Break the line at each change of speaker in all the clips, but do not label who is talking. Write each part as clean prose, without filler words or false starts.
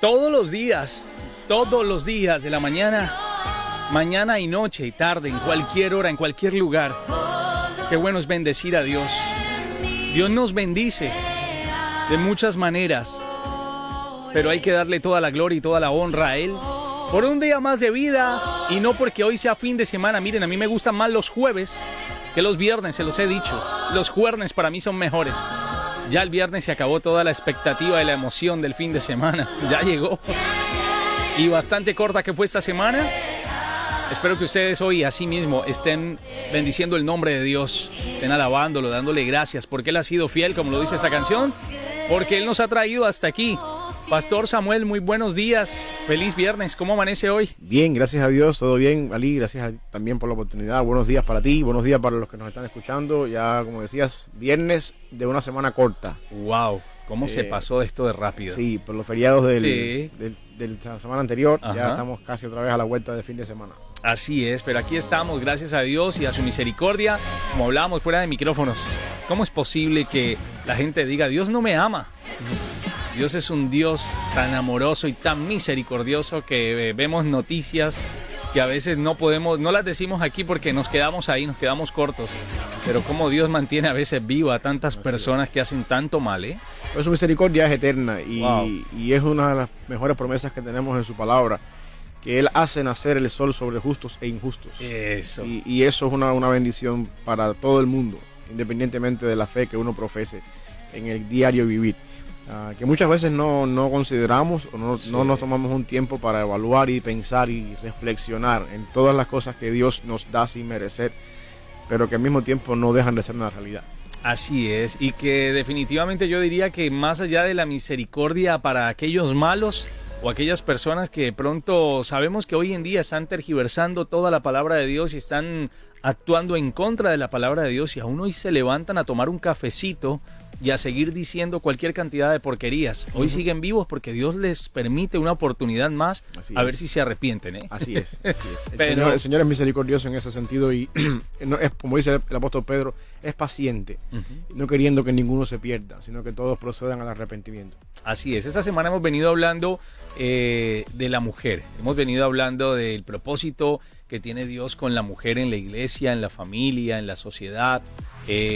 Todos los días de la mañana y noche y tarde, en cualquier hora, en cualquier lugar. Qué bueno es bendecir a Dios. Dios nos bendice de muchas maneras, pero hay que darle toda la gloria y toda la honra a Él por un día más de vida y no porque hoy sea fin de semana. Miren, a mí me gustan más los jueves que los viernes, se los he dicho. Los jueves para mí son mejores. Ya el viernes se acabó toda la expectativa y la emoción del fin de semana. Ya llegó. Y bastante corta que fue esta semana. Espero que ustedes hoy así mismo estén bendiciendo el nombre de Dios, estén alabándolo, dándole gracias, porque Él ha sido fiel, como lo dice esta canción, porque Él nos ha traído hasta aquí. Pastor Samuel, muy buenos días, feliz viernes, ¿cómo amanece hoy?
Bien, gracias a Dios, todo bien, Ali, gracias también por la oportunidad, buenos días para ti, buenos días para los que nos están escuchando, ya como decías, viernes de una semana corta.
Wow, ¿cómo se pasó esto de rápido?
Sí, por los feriados de la semana anterior, ya estamos casi otra vez a la vuelta de fin de semana.
Así es, pero aquí estamos, gracias a Dios y a su misericordia, como hablábamos fuera de micrófonos. ¿Cómo es posible que la gente diga, Dios no me ama? Dios es un Dios tan amoroso y tan misericordioso que vemos noticias que a veces no las decimos aquí porque nos quedamos ahí, nos quedamos cortos. Pero cómo Dios mantiene a veces viva a tantas personas que hacen tanto mal, ¿eh?
Pues su misericordia es eterna y es una de las mejores promesas que tenemos en su palabra, que Él hace nacer el sol sobre justos e injustos.
Eso.
Y eso es una bendición para todo el mundo, independientemente de la fe que uno profese en el diario vivir. Que muchas veces no consideramos o no nos tomamos un tiempo para evaluar y pensar y reflexionar en todas las cosas que Dios nos da sin merecer, pero que al mismo tiempo no dejan de ser una realidad.
Así es, y que definitivamente yo diría que más allá de la misericordia para aquellos malos o aquellas personas que de pronto sabemos que hoy en día están tergiversando toda la palabra de Dios y están actuando en contra de la palabra de Dios y aún hoy se levantan a tomar un cafecito y a seguir diciendo cualquier cantidad de porquerías. Hoy siguen vivos porque Dios les permite una oportunidad más a ver si se arrepienten, ¿eh?
Así es. El Señor es misericordioso en ese sentido y es, como dice el apóstol Pedro, es paciente, no queriendo que ninguno se pierda, sino que todos procedan al arrepentimiento.
Así es. Esta semana hemos venido hablando de la mujer. Hemos venido hablando del propósito que tiene Dios con la mujer en la iglesia, en la familia, en la sociedad,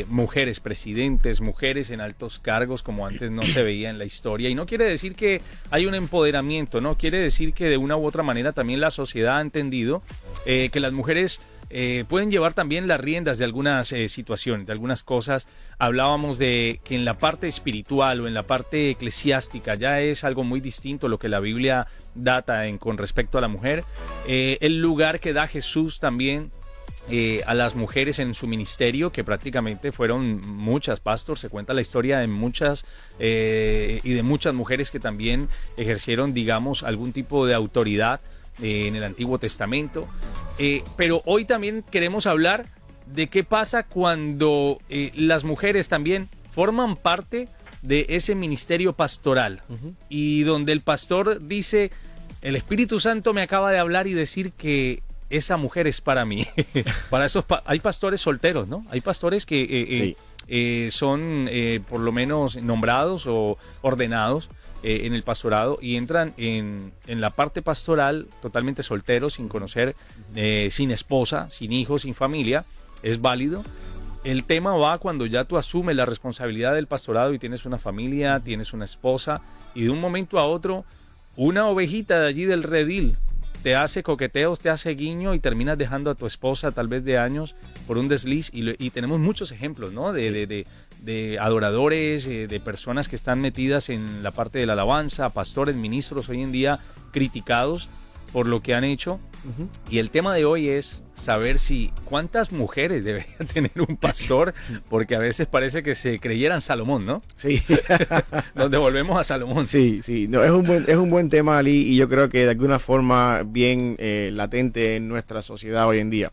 mujeres presidentes, mujeres en altos cargos como antes no se veía en la historia. Y no quiere decir que hay un empoderamiento, no quiere decir que de una u otra manera también la sociedad ha entendido que las mujeres pueden llevar también las riendas de algunas situaciones, de algunas cosas. Hablábamos de que en la parte espiritual o en la parte eclesiástica ya es algo muy distinto lo que la Biblia data con respecto a la mujer. El lugar que da Jesús también a las mujeres en su ministerio, que prácticamente fueron muchas, pastor, se cuenta la historia de muchas y de muchas mujeres que también ejercieron, digamos, algún tipo de autoridad en el Antiguo Testamento. Pero hoy también queremos hablar de qué pasa cuando las mujeres también forman parte de ese ministerio pastoral y donde el pastor dice, el Espíritu Santo me acaba de hablar y decir que esa mujer es para mí. Para esos hay pastores solteros, ¿no? Hay pastores que son por lo menos nombrados o ordenados en el pastorado y entran en la parte pastoral totalmente solteros, sin conocer, sin esposa, sin hijos, sin familia. Es válido. El tema va cuando ya tú asumes la responsabilidad del pastorado y tienes una familia, tienes una esposa y de un momento a otro una ovejita de allí del redil te hace coqueteos, te hace guiño y terminas dejando a tu esposa tal vez de años por un desliz y tenemos muchos ejemplos, ¿no? De adoradores, de personas que están metidas en la parte de la alabanza, pastores, ministros hoy en día criticados por lo que han hecho. Y el tema de hoy es saber cuántas mujeres debería tener un pastor, porque a veces parece que se creyeran Salomón, ¿no?
Sí.
Nos devolvemos a Salomón.
Sí. No, es un buen tema, Ali, y yo creo que de alguna forma bien latente en nuestra sociedad hoy en día.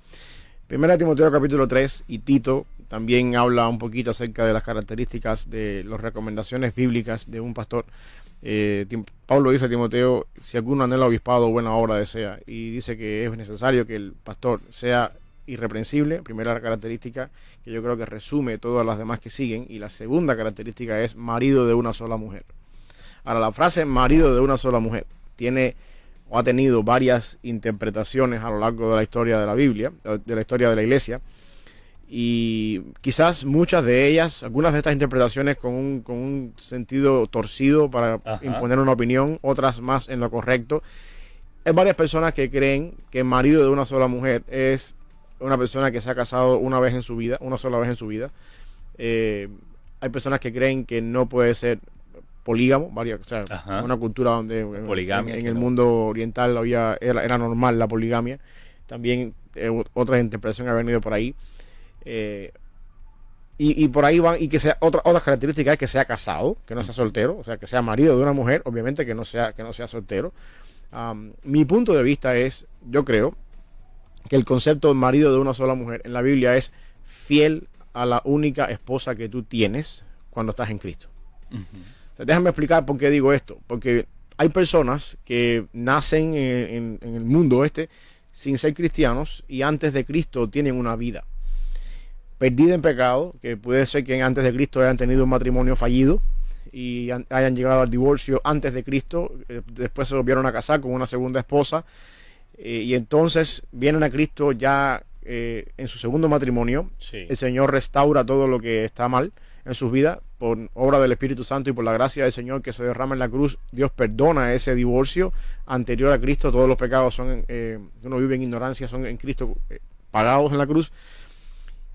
Primera Timoteo capítulo 3 y Tito también habla un poquito acerca de las características de las recomendaciones bíblicas de un pastor. Pablo dice a Timoteo, si alguno anhela obispado, buena obra desea, y dice que es necesario que el pastor sea irreprensible, primera característica que yo creo que resume todas las demás que siguen, y la segunda característica es marido de una sola mujer. Ahora, la frase marido de una sola mujer tiene o ha tenido varias interpretaciones a lo largo de la historia de la Biblia, de la historia de la iglesia, y quizás muchas de ellas, algunas de estas interpretaciones con un sentido torcido para imponer una opinión, otras más en lo correcto. Hay varias personas que creen que el marido de una sola mujer es una persona que se ha casado una vez en su vida, una sola vez en su vida. Hay personas que creen que no puede ser polígamo, varias, o sea, una cultura donde poligamia, en el mundo oriental era normal la poligamia. También otras interpretaciones han venido por ahí. Y por ahí van, y que sea otras características es que sea casado, que no sea soltero, o sea, que sea marido de una mujer, obviamente que no sea soltero. Mi punto de vista es, yo creo que el concepto de marido de una sola mujer en la Biblia es fiel a la única esposa que tú tienes cuando estás en Cristo. O sea, déjame explicar por qué digo esto, porque hay personas que nacen en el mundo sin ser cristianos y antes de Cristo tienen una vida perdida en pecado, que puede ser que antes de Cristo hayan tenido un matrimonio fallido y hayan llegado al divorcio antes de Cristo, después se volvieron a casar con una segunda esposa, y entonces vienen a Cristo ya en su segundo matrimonio. Sí. El Señor restaura todo lo que está mal en sus vidas por obra del Espíritu Santo y por la gracia del Señor que se derrama en la cruz. Dios perdona ese divorcio anterior a Cristo. Todos los pecados uno vive en ignorancia, son en Cristo pagados en la cruz.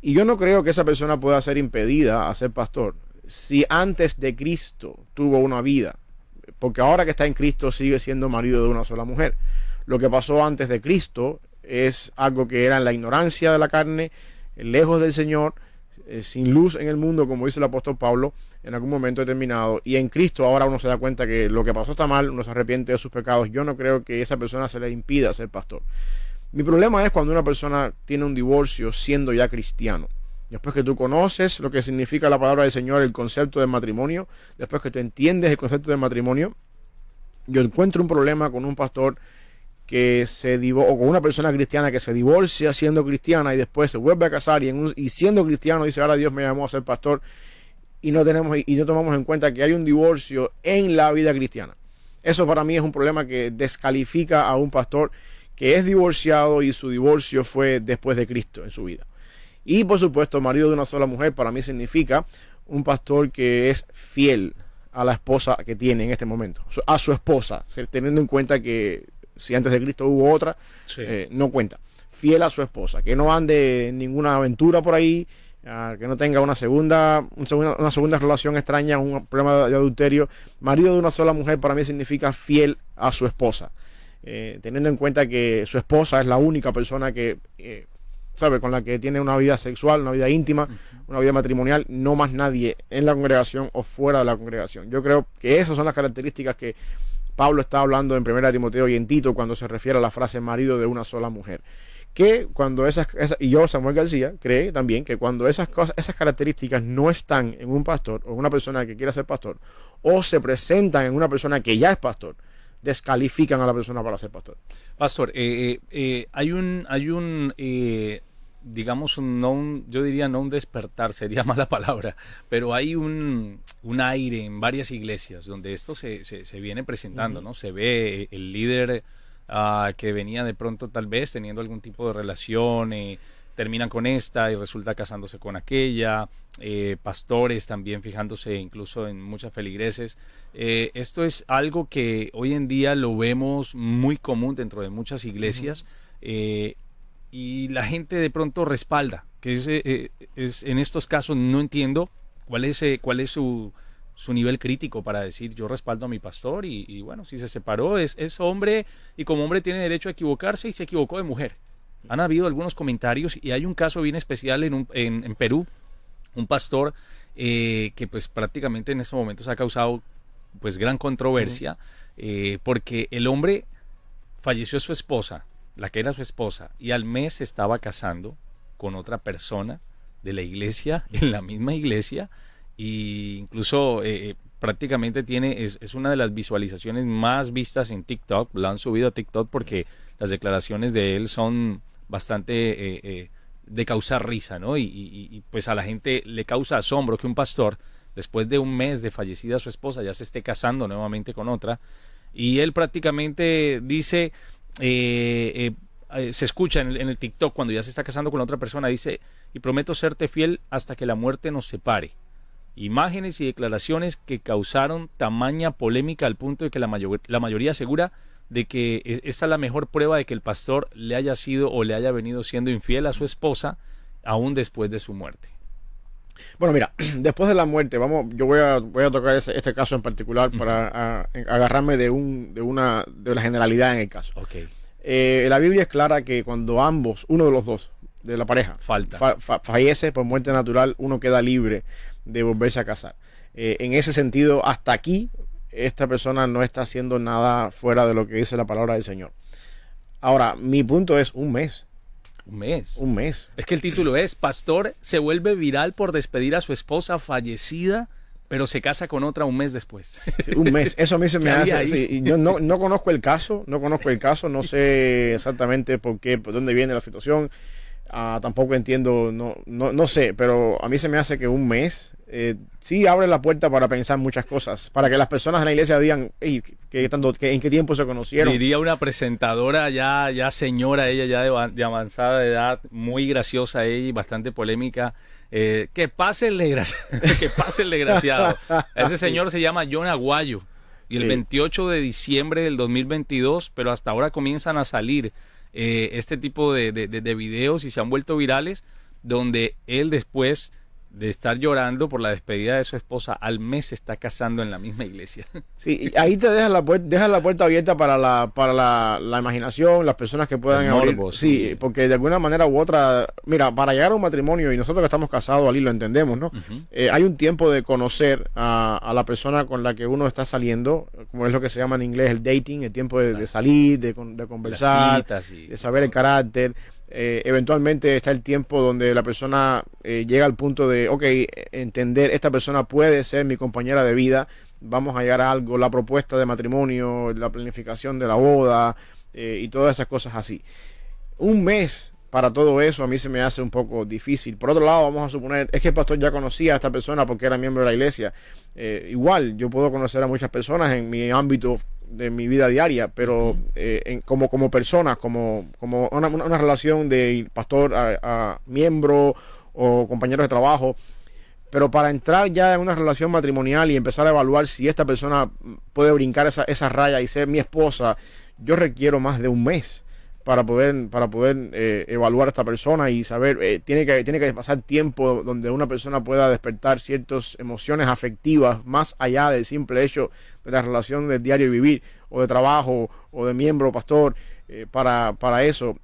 Y yo no creo que esa persona pueda ser impedida a ser pastor si antes de Cristo tuvo una vida, porque ahora que está en Cristo sigue siendo marido de una sola mujer. Lo que pasó antes de Cristo es algo que era en la ignorancia de la carne, lejos del Señor, sin luz en el mundo, como dice el apóstol Pablo, en algún momento determinado. Y en Cristo ahora uno se da cuenta que lo que pasó está mal, uno se arrepiente de sus pecados. Yo no creo que a esa persona se le impida ser pastor. Mi problema es cuando una persona tiene un divorcio siendo ya cristiano. Después que tú conoces lo que significa la palabra del Señor, el concepto del matrimonio, después que tú entiendes el concepto del matrimonio, yo encuentro un problema con un pastor que o con una persona cristiana que se divorcia siendo cristiana y después se vuelve a casar y siendo cristiano dice, ahora Dios me llamó a ser pastor, y no tomamos en cuenta que hay un divorcio en la vida cristiana. Eso para mí es un problema que descalifica a un pastor que es divorciado y su divorcio fue después de Cristo en su vida. Y por supuesto, marido de una sola mujer para mí significa un pastor que es fiel a la esposa que tiene en este momento, a su esposa, teniendo en cuenta que si antes de Cristo hubo otra, sí, no cuenta. Fiel a su esposa, que no ande en ninguna aventura por ahí, que no tenga una segunda relación extraña, un problema de adulterio. Marido de una sola mujer para mí significa fiel a su esposa, teniendo en cuenta que su esposa es la única persona que con la que tiene una vida sexual, una vida íntima, una vida matrimonial, no más nadie en la congregación o fuera de la congregación. Yo creo que esas son las características que Pablo está hablando en 1 Timoteo y en Tito cuando se refiere a la frase marido de una sola mujer. Que cuando y yo, Samuel García, cree también que cuando esas características no están en un pastor o una persona que quiera ser pastor, o se presentan en una persona que ya es pastor, descalifican a la persona para ser pastor.
Pastor, hay un digamos, yo diría no un despertar, sería mala palabra, pero hay un aire en varias iglesias donde esto se viene presentando, ¿no? Se ve el líder que venía de pronto tal vez teniendo algún tipo de relación, terminan con esta y resulta casándose con aquella, pastores también fijándose incluso en muchas feligreses. Esto es algo que hoy en día lo vemos muy común dentro de muchas iglesias, y la gente de pronto respalda, que es en estos casos no entiendo cuál es su nivel crítico para decir yo respaldo a mi pastor y bueno, si se separó es hombre y como hombre tiene derecho a equivocarse y se equivocó de mujer. Han habido algunos comentarios y hay un caso bien especial en Perú, un pastor que pues prácticamente en estos momentos ha causado pues gran controversia, porque el hombre falleció su esposa, la que era su esposa, y al mes se estaba casando con otra persona de la iglesia, en la misma iglesia, y incluso prácticamente es una de las visualizaciones más vistas en TikTok. La han subido a TikTok porque las declaraciones de él son bastante de causar risa, ¿no? Y pues a la gente le causa asombro que un pastor después de un mes de fallecida su esposa, ya se esté casando nuevamente con otra. Y él prácticamente dice, se escucha en el TikTok cuando ya se está casando con otra persona, dice, y prometo serte fiel hasta que la muerte nos separe. Imágenes y declaraciones que causaron tamaña polémica al punto de que la mayoría asegura de que esta es la mejor prueba de que el pastor le haya sido o le haya venido siendo infiel a su esposa aún después de su muerte.
Bueno, mira, después de la muerte, yo voy a tocar este caso en particular para agarrarme de la generalidad en el caso.
Okay.
La Biblia es clara que cuando uno de los dos de la pareja fallece por muerte natural, uno queda libre de volverse a casar. En ese sentido, hasta aquí, esta persona no está haciendo nada fuera de lo que dice la palabra del Señor. Ahora, mi punto es un mes. Un mes.
Es que el título es Pastor se vuelve viral por despedir a su esposa fallecida, pero se casa con otra un mes después.
Sí, un mes. Eso a mí se me hace. Sí, yo no conozco el caso, no sé exactamente por dónde viene la situación. Tampoco entiendo, no sé, pero a mí se me hace que un mes sí abre la puerta para pensar muchas cosas, para que las personas en la iglesia digan, hey, ¿en qué tiempo se conocieron?
Diría una presentadora ya señora, ella ya de avanzada edad, muy graciosa ella y bastante polémica, que pase el desgraciado. Ese señor se llama John Aguayo y el 28 de diciembre del 2022, pero hasta ahora comienzan a salir este tipo de videos y se han vuelto virales, donde él después de estar llorando por la despedida de su esposa, al mes se está casando en la misma iglesia.
Sí, ahí te dejas la puerta abierta para la imaginación, las personas que puedan abrir. Sí, porque de alguna manera u otra, mira, para llegar a un matrimonio, y nosotros que estamos casados, Ali, lo entendemos, ¿no? Hay un tiempo de conocer a la persona con la que uno está saliendo, como es lo que se llama en inglés el dating, el tiempo de salir, de conversar,
citas,
de saber el carácter. Eventualmente está el tiempo donde la persona llega al punto de, entender, esta persona puede ser mi compañera de vida, vamos a llegar a algo, la propuesta de matrimonio, la planificación de la boda y todas esas cosas así. Un mes para todo eso a mí se me hace un poco difícil. Por otro lado, vamos a suponer, es que el pastor ya conocía a esta persona porque era miembro de la iglesia. Igual, yo puedo conocer a muchas personas en mi ámbito de mi vida diaria, pero como personas, como una relación de pastor a miembro o compañeros de trabajo. Pero para entrar ya en una relación matrimonial y empezar a evaluar si esta persona puede brincar esa raya y ser mi esposa, yo requiero más de un mes para poder evaluar a esta persona y saber, tiene que pasar tiempo donde una persona pueda despertar ciertas emociones afectivas más allá del simple hecho de la relación del diario vivir o de trabajo o de miembro pastor, para eso.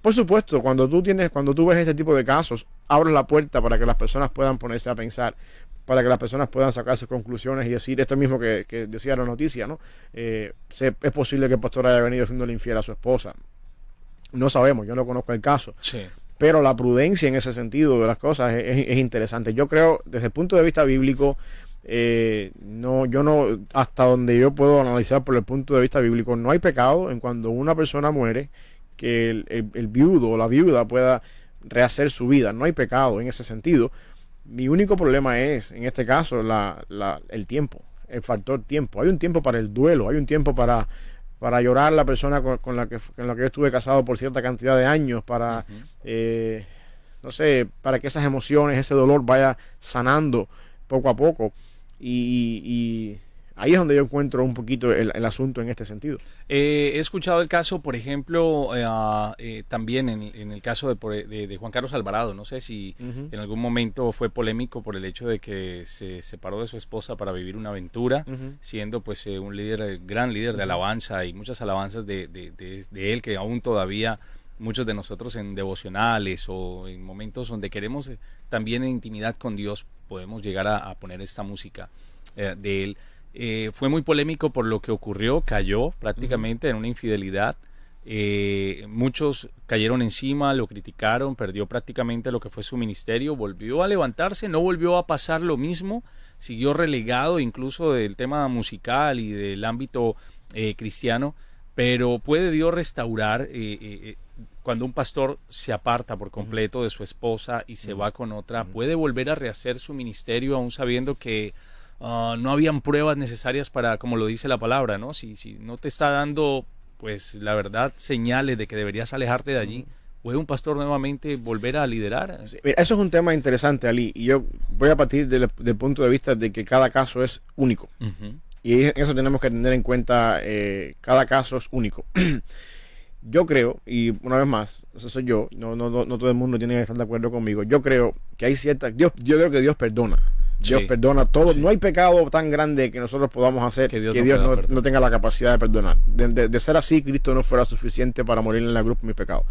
Por supuesto, cuando tú ves este tipo de casos, abres la puerta para que las personas puedan ponerse a pensar, para que las personas puedan sacar sus conclusiones y decir esto mismo que decía la noticia, ¿no? Es posible que el pastor haya venido siendo infiel a su esposa. No sabemos, yo no conozco el caso.
Sí.
Pero la prudencia en ese sentido de las cosas es interesante. Yo creo, desde el punto de vista bíblico, hasta donde yo puedo analizar por el punto de vista bíblico, no hay pecado en cuando una persona muere, que el viudo o la viuda pueda rehacer su vida. No hay pecado en ese sentido. Mi único problema es, en este caso, el tiempo, el factor tiempo. Hay un tiempo para el duelo, hay un tiempo para llorar la persona con la que yo estuve casado por cierta cantidad de años, para no sé, para que esas emociones, ese dolor vaya sanando poco a poco, y ahí es donde yo encuentro un poquito el asunto en este sentido.
He escuchado el caso, por ejemplo, también en el caso de Juan Carlos Alvarado. No sé si en algún momento fue polémico por el hecho de que se separó de su esposa para vivir una aventura, siendo pues un gran líder de alabanza, y muchas alabanzas de él que aún todavía muchos de nosotros en devocionales o en momentos donde queremos también en intimidad con Dios podemos llegar a poner esta música de él. Fue muy polémico por lo que ocurrió, cayó prácticamente en una infidelidad. Muchos cayeron encima, lo criticaron, perdió prácticamente lo que fue su ministerio, volvió a levantarse, no volvió a pasar lo mismo, siguió relegado incluso del tema musical y del ámbito cristiano, pero puede Dios restaurar cuando un pastor se aparta por completo de su esposa y se va con otra, puede volver a rehacer su ministerio aún sabiendo que no habían pruebas necesarias para, como lo dice la palabra, ¿no? Si no te está dando, pues la verdad, señales de que deberías alejarte de allí, ¿puede un pastor nuevamente volver a liderar?
Mira, eso es un tema interesante, Ali, y yo voy a partir del punto de vista de que cada caso es único. Y eso tenemos que tener en cuenta, cada caso es único. Yo creo, y una vez más, eso soy yo, no todo el mundo tiene que estar de acuerdo conmigo. Yo creo que hay ciertas, yo creo que Dios perdona. Dios perdona todo. No hay pecado tan grande que nosotros podamos hacer que Dios no tenga la capacidad de perdonar. De ser así, Cristo no fuera suficiente para morir en la cruz por mis pecados.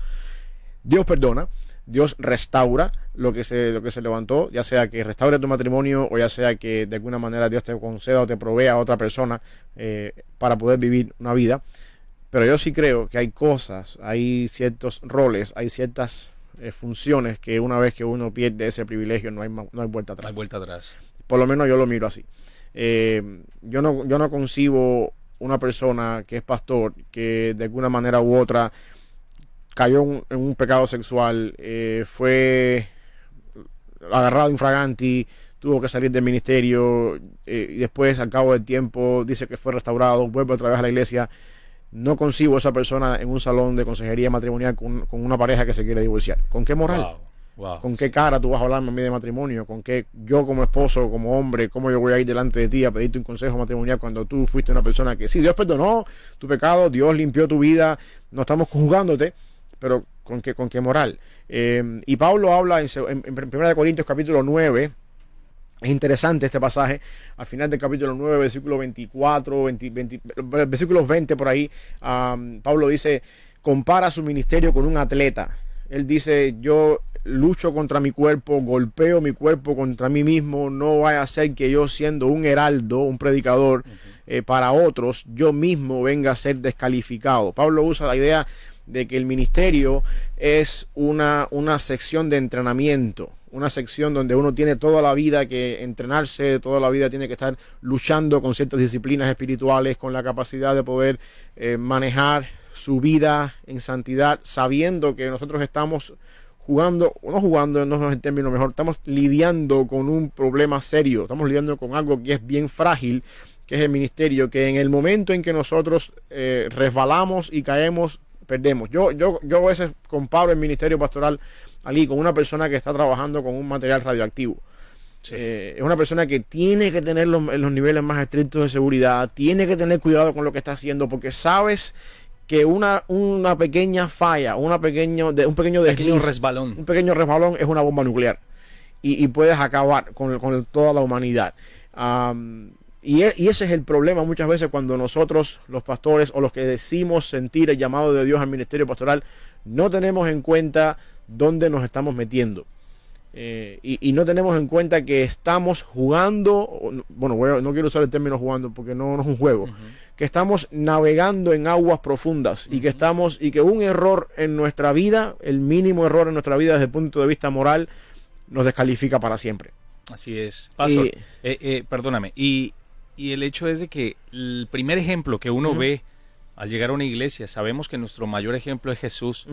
Dios perdona, Dios restaura lo que se levantó, ya sea que restaure tu matrimonio o ya sea que de alguna manera Dios te conceda o te provea a otra persona para poder vivir una vida. Pero yo sí creo que hay cosas, hay ciertos roles, hay ciertas funciones que una vez que uno pierde ese privilegio no hay vuelta atrás.
No hay vuelta atrás.
Por lo menos yo lo miro así. Yo no concibo una persona que es pastor que de alguna manera u otra cayó en un pecado sexual, fue agarrado infraganti, tuvo que salir del ministerio y después al cabo del tiempo dice que fue restaurado, vuelve otra vez a la iglesia. No concibo a esa persona en un salón de consejería matrimonial con una pareja que se quiere divorciar. ¿Con qué moral?
Wow,
¿Con qué cara tú vas a hablarme a mí de matrimonio? ¿Con qué yo como esposo, como hombre, cómo yo voy a ir delante de ti a pedirte un consejo matrimonial cuando tú fuiste una persona que sí, Dios perdonó tu pecado, Dios limpió tu vida, no estamos juzgándote, pero ¿con qué moral? Y Pablo habla en 1 Corintios capítulo 9. Es interesante este pasaje, al final del capítulo 9, versículo 24, versículos 20 por ahí, Pablo dice, compara su ministerio con un atleta. Él dice, yo lucho contra mi cuerpo, golpeo mi cuerpo contra mí mismo, no vaya a ser que yo siendo un heraldo, un predicador para otros, yo mismo venga a ser descalificado. Pablo usa la idea de que el ministerio es una sección de entrenamiento, una sección donde uno tiene toda la vida que entrenarse, toda la vida tiene que estar luchando con ciertas disciplinas espirituales, con la capacidad de poder manejar su vida en santidad, sabiendo que nosotros estamos no es el término mejor, estamos lidiando con un problema serio, estamos lidiando con algo que es bien frágil, que es el ministerio, que en el momento en que nosotros resbalamos y caemos, perdemos. Yo a veces comparo el ministerio pastoral, Ali, con una persona que está trabajando con un material radioactivo. Sí. Es una persona que tiene que tener los niveles más estrictos de seguridad, tiene que tener cuidado con lo que está haciendo, porque sabes que una pequeña falla, un pequeño resbalón. Un pequeño resbalón es una bomba nuclear y puedes acabar con toda la humanidad. Y ese es el problema muchas veces cuando nosotros, los pastores o los que decimos sentir el llamado de Dios al ministerio pastoral, no tenemos en cuenta dónde nos estamos metiendo. Y no tenemos en cuenta que estamos jugando, bueno, no quiero usar el término jugando porque no es un juego, que estamos navegando en aguas profundas y que un error en nuestra vida, el mínimo error en nuestra vida desde el punto de vista moral, nos descalifica para siempre.
Así es. Pastor, perdóname, y el hecho es de que el primer ejemplo que uno ve al llegar a una iglesia, sabemos que nuestro mayor ejemplo es Jesús,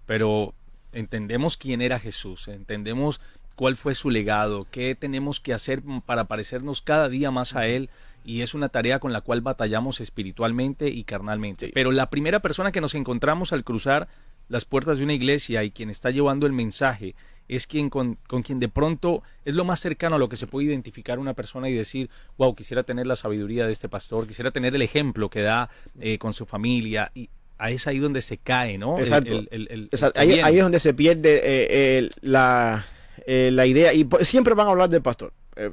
pero entendemos quién era Jesús, entendemos cuál fue su legado, qué tenemos que hacer para parecernos cada día más a Él, y es una tarea con la cual batallamos espiritualmente y carnalmente. Sí. Pero la primera persona que nos encontramos al cruzar las puertas de una iglesia y quien está llevando el mensaje es quien con quien de pronto es lo más cercano a lo que se puede identificar una persona y decir, wow, quisiera tener la sabiduría de este pastor, quisiera tener el ejemplo que da con su familia, y es ahí donde se cae, ¿no?
Exacto. Ahí es donde se pierde la idea, y siempre van a hablar del pastor.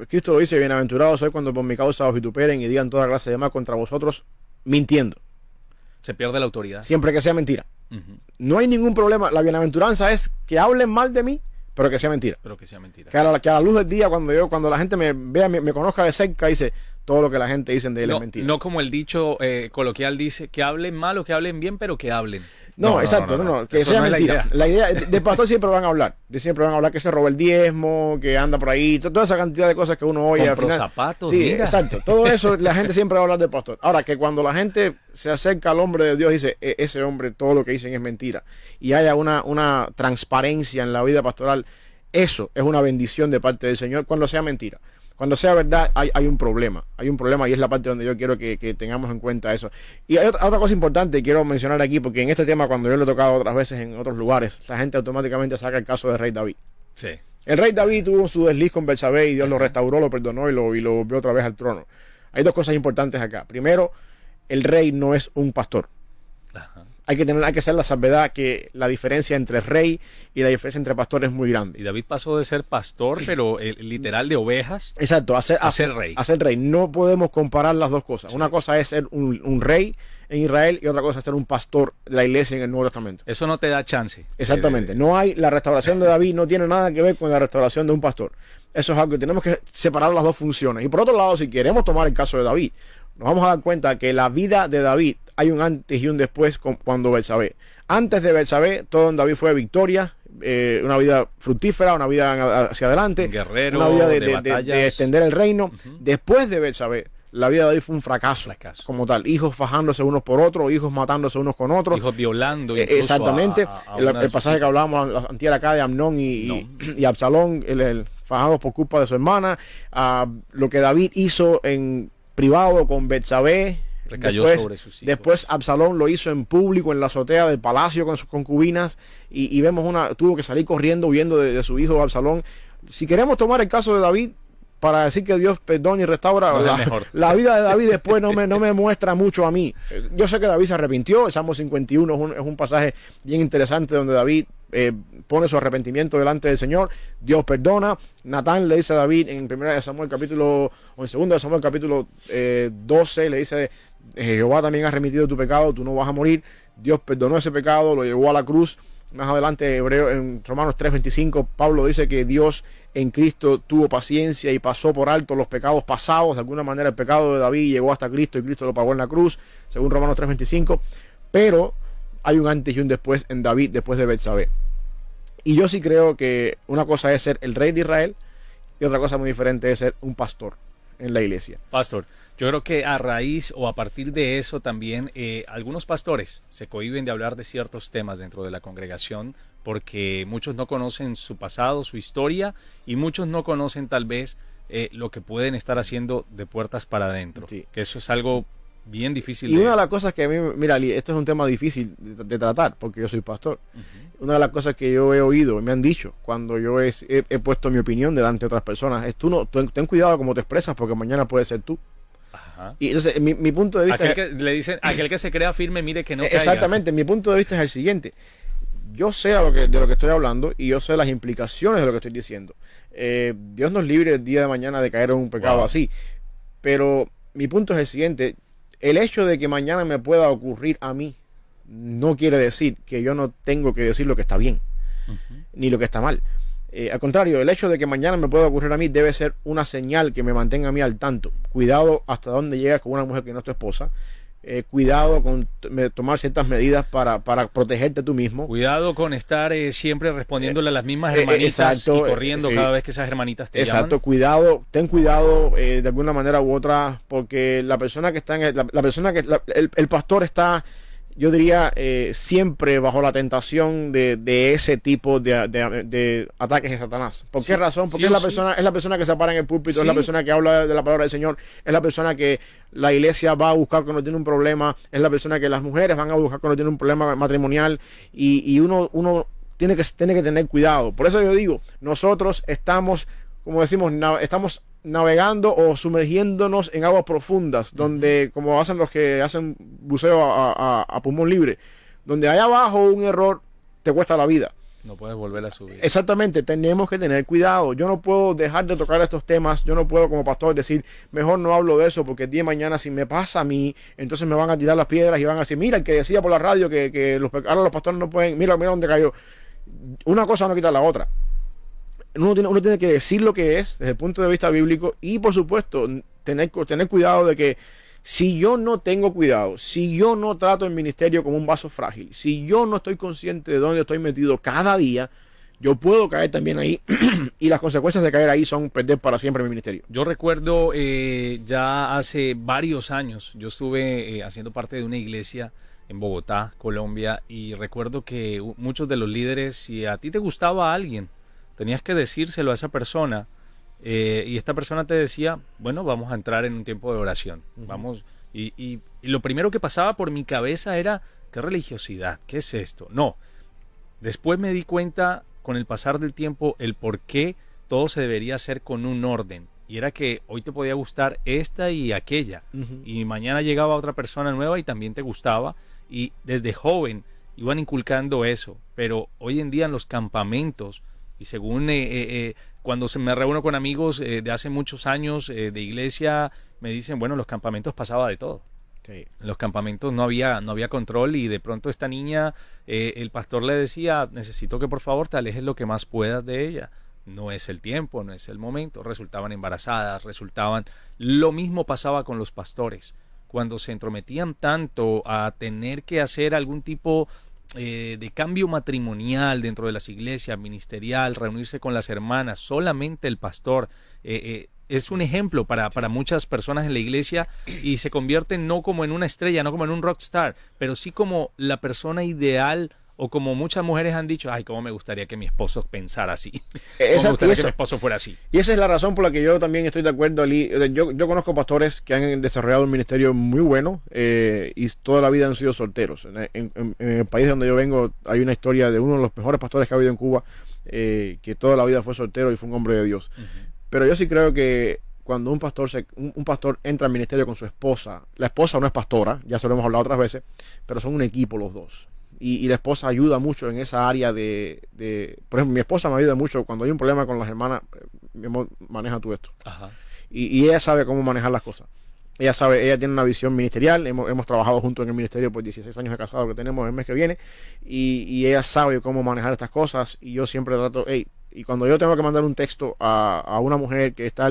Cristo lo dice, bienaventurados soy cuando por mi causa os vituperen y digan toda clase de mal contra vosotros, mintiendo.
Se pierde la autoridad.
Siempre que sea mentira. No hay ningún problema. La bienaventuranza es que hablen mal de mí, pero que sea mentira.
Pero que sea mentira.
Que a la luz del día, cuando la gente me vea, me conozca de cerca, dice, todo lo que la gente dice de él
No,
es mentira.
no como el dicho coloquial dice, que hablen mal o que hablen bien, pero que hablen.
No, exacto, no, que
Eso
sea
no es
mentira. La idea de pastor siempre van a hablar. Siempre van a hablar que se roba el diezmo, que anda por ahí, toda esa cantidad de cosas que uno oye.
Compró
al final,
zapatos,
sí,
mira.
exacto. Todo eso la gente siempre va a hablar del pastor. Ahora, que cuando la gente se acerca al hombre de Dios y dice, ese hombre, todo lo que dicen es mentira, y haya una transparencia en la vida pastoral, eso es una bendición de parte del Señor cuando sea mentira. Cuando sea verdad, hay un problema. Hay un problema y es la parte donde yo quiero que tengamos en cuenta eso. Y hay otra cosa importante que quiero mencionar aquí, porque en este tema, cuando yo lo he tocado otras veces en otros lugares, la gente automáticamente saca el caso del rey David.
Sí.
El rey David tuvo su desliz con Betsabé y Dios lo restauró, lo perdonó y lo volvió otra vez al trono. Hay dos cosas importantes acá. Primero, el rey no es un pastor.
Ajá.
Hay que hacer la salvedad que la diferencia entre rey y la diferencia entre pastor es muy grande.
Y David pasó de ser pastor, pero literal de ovejas,
Exacto,
a ser rey.
A ser rey. No podemos comparar las dos cosas.
Sí.
Una cosa es ser un rey en Israel y otra cosa es ser un pastor de la iglesia en el Nuevo Testamento.
Eso no te da chance.
Exactamente. No hay, la restauración de David no tiene nada que ver con la restauración de un pastor. Eso es algo que tenemos que separar las dos funciones. Y por otro lado, si queremos tomar el caso de David, nos vamos a dar cuenta que la vida de David hay un antes y un después cuando Betsabé. Antes de Betsabé, todo en David fue victoria, una vida fructífera, una vida hacia adelante,
Guerrero,
una vida
de batallas.
de extender el reino. Después de Betsabé, la vida de David fue un fracaso. Como tal. Hijos fajándose unos por otros, hijos matándose unos con otros.
Hijos violando.
Exactamente. El pasaje que
hablábamos
hablábamos antier acá de Amnón y Absalón, fajados por culpa de su hermana. Lo que David hizo en privado con Betsabé.
Recayó sobre sus hijos.
Después Absalón lo hizo en público en la azotea del palacio con sus concubinas y vemos tuvo que salir corriendo huyendo de su hijo Absalón. Si queremos tomar el caso de David para decir que Dios perdona y restaura, la vida de David después no me muestra mucho a mí. Yo sé que David se arrepintió. El Salmo 51 es un pasaje bien interesante donde David pone su arrepentimiento delante del Señor. Dios perdona. Natán le dice a David en 1 Samuel capítulo, o en 2 Samuel capítulo 12, le dice: Jehová también ha remitido tu pecado, tú no vas a morir. Dios perdonó ese pecado, lo llevó a la cruz. Más adelante, en Romanos 3:25, Pablo dice que Dios en Cristo tuvo paciencia y pasó por alto los pecados pasados. De alguna manera el pecado de David llegó hasta Cristo y Cristo lo pagó en la cruz, según Romanos 3:25. Pero hay un antes y un después en David después de Betsabé. Y yo sí creo que una cosa es ser el rey de Israel y otra cosa muy diferente es ser un pastor en la iglesia.
Pastor, yo creo que a raíz o a partir de eso también algunos pastores se cohíben de hablar de ciertos temas dentro de la congregación porque muchos no conocen su pasado, su historia y muchos no conocen tal vez lo que pueden estar haciendo de puertas para adentro. Sí. Que eso es algo bien difícil.
Y una de las cosas que a mí, mira, este es un tema difícil de tratar porque yo soy pastor. Una de las cosas que yo he oído y me han dicho cuando yo he puesto mi opinión delante de otras personas es: ten cuidado como te expresas porque mañana puede ser tú. Ajá. Y entonces mi punto de vista
le dicen, aquel que se crea firme, mire que no caiga.
Exactamente, mi punto de vista es el siguiente: yo sé de lo que estoy hablando y yo sé las implicaciones de lo que estoy diciendo. Dios nos libre el día de mañana de caer en un pecado así, pero mi punto es el siguiente: el hecho de que mañana me pueda ocurrir a mí no quiere decir que yo no tengo que decir lo que está bien, ni lo que está mal. Al contrario, el hecho de que mañana me pueda ocurrir a mí debe ser una señal que me mantenga a mí al tanto. Cuidado hasta dónde llegas con una mujer que no es tu esposa. Cuidado con tomar ciertas medidas para protegerte tú mismo.
Cuidado con estar siempre respondiéndole a las mismas hermanitas y corriendo cada vez que esas hermanitas te llaman.
Exacto, cuidado, ten cuidado de alguna manera u otra, porque la persona que está el pastor está, yo diría, siempre bajo la tentación de ese tipo de ataques de Satanás. ¿Por qué razón? Porque es la persona que se para en el púlpito, es la persona que habla de la palabra del Señor, es la persona que la iglesia va a buscar cuando tiene un problema, es la persona que las mujeres van a buscar cuando tienen un problema matrimonial y uno tiene que tener cuidado. Por eso yo digo, nosotros estamos, como decimos, estamos navegando o sumergiéndonos en aguas profundas, donde, como hacen los que hacen buceo a pulmón libre, donde allá abajo un error te cuesta la vida.
No puedes volver a subir.
Exactamente, tenemos que tener cuidado. Yo no puedo dejar de tocar estos temas. Yo no puedo como pastor decir, mejor no hablo de eso, porque el día de mañana si me pasa a mí, entonces me van a tirar las piedras y van a decir, mira, el que decía por la radio que ahora los pastores no pueden, mira dónde cayó. Una cosa no quita la otra. Uno tiene que decir lo que es desde el punto de vista bíblico y, por supuesto, tener cuidado de que si yo no tengo cuidado, si yo no trato el ministerio como un vaso frágil, si yo no estoy consciente de dónde estoy metido cada día, yo puedo caer también ahí y las consecuencias de caer ahí son perder para siempre mi ministerio.
Yo recuerdo ya hace varios años, yo estuve haciendo parte de una iglesia en Bogotá, Colombia, y recuerdo que muchos de los líderes, si a ti te gustaba a alguien, tenías que decírselo a esa persona, y esta persona te decía, bueno, vamos a entrar en un tiempo de oración, vamos, y lo primero que pasaba por mi cabeza era, ¿qué religiosidad? ¿Qué es esto? No, después me di cuenta con el pasar del tiempo el por qué todo se debería hacer con un orden. Y era que hoy te podía gustar esta y aquella. Y mañana llegaba otra persona nueva y también te gustaba. Y desde joven iban inculcando eso. Pero hoy en día en los campamentos, y según cuando me reúno con amigos de hace muchos años de iglesia, me dicen, bueno, en los campamentos pasaba de todo. Sí. En los campamentos no había control y de pronto esta niña, el pastor le decía, necesito que por favor te alejes lo que más puedas de ella. No es el tiempo, no es el momento. Resultaban embarazadas, Lo mismo pasaba con los pastores. Cuando se entrometían tanto a tener que hacer algún tipo de cambio matrimonial dentro de las iglesias, ministerial, reunirse con las hermanas, solamente el pastor es un ejemplo para muchas personas en la iglesia y se convierte no como en una estrella, no como en un rockstar, pero sí como la persona ideal, o como muchas mujeres han dicho, ay, cómo me gustaría que mi esposo pensara así. Cómo me gustaría que mi esposo fuera así.
Y esa es la razón por la que yo también estoy de acuerdo, Ali. Yo conozco pastores que han desarrollado un ministerio muy bueno y toda la vida han sido solteros. En el país donde yo vengo hay una historia de uno de los mejores pastores que ha habido en Cuba, que toda la vida fue soltero y fue un hombre de Dios. Pero yo sí creo que cuando un pastor entra al ministerio con su esposa, la esposa no es pastora, ya se lo hemos hablado otras veces, pero son un equipo los dos. Y la esposa ayuda mucho en esa área por ejemplo, mi esposa me ayuda mucho cuando hay un problema con las hermanas, mi amor, maneja tú esto. Ajá. Y ella sabe cómo manejar las cosas. Ella tiene una visión ministerial, hemos trabajado juntos en el ministerio por 16 años de casado que tenemos el mes que viene, y ella sabe cómo manejar estas cosas, y yo siempre trato, y cuando yo tengo que mandar un texto a una mujer que está